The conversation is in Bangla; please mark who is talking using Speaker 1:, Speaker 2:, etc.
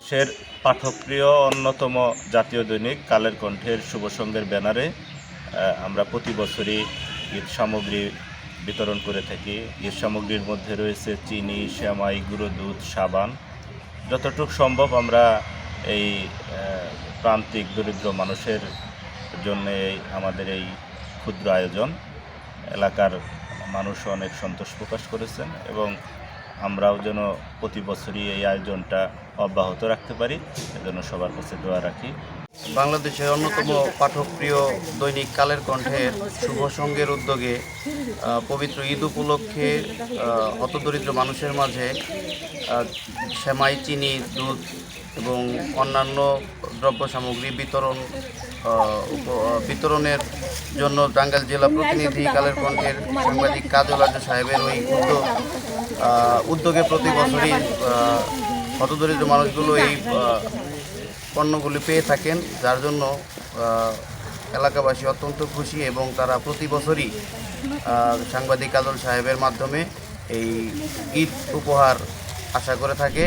Speaker 1: সের পাঠকপ্রিয় অন্যতম জাতীয় দৈনিক কালের কণ্ঠের শুভ সঙ্গের ব্যানারে আমরা প্রতি বছরই ঈদ সামগ্রী বিতরণ করে থাকি। ঈদ সামগ্রীর মধ্যে রয়েছে চিনি, সেমাই, গুঁড়ো দুধ, সাবান। যতটুকু সম্ভব আমরা এই প্রান্তিক দরিদ্র মানুষের জন্য আমাদের এই ক্ষুদ্র আয়োজন এলাকার মানুষ অনেক সন্তোষ প্রকাশ করেছেন এবং আমরাও যেন প্রতি বছরই এই আয়োজনটা অব্যাহত রাখতে পারি, এজন্য সবার কাছে দোয়া রাখি।
Speaker 2: বাংলাদেশের অন্যতম পাঠকপ্রিয় দৈনিক কালের কণ্ঠের শুভ সঙ্গের উদ্যোগে পবিত্র ঈদ উপলক্ষে হতদরিদ্র মানুষের মাঝে সেমাই, চিনি, দুধ এবং অন্যান্য দ্রব্য সামগ্রী বিতরণের জন্য টাঙ্গাইল জেলা প্রতিনিধি কালের কণ্ঠের সাংবাদিক কাজল আরজু সাহেবের ওই উদ্যোগে প্রতি বছরই হতদরিদ্র মানুষগুলো এই পণ্যগুলি পেয়ে থাকেন, যার জন্য এলাকাবাসী অত্যন্ত খুশি এবং তারা প্রতি বছরই সাংবাদিক কাজল সাহেবের মাধ্যমে এই ঈদ উপহার আশা করে থাকে।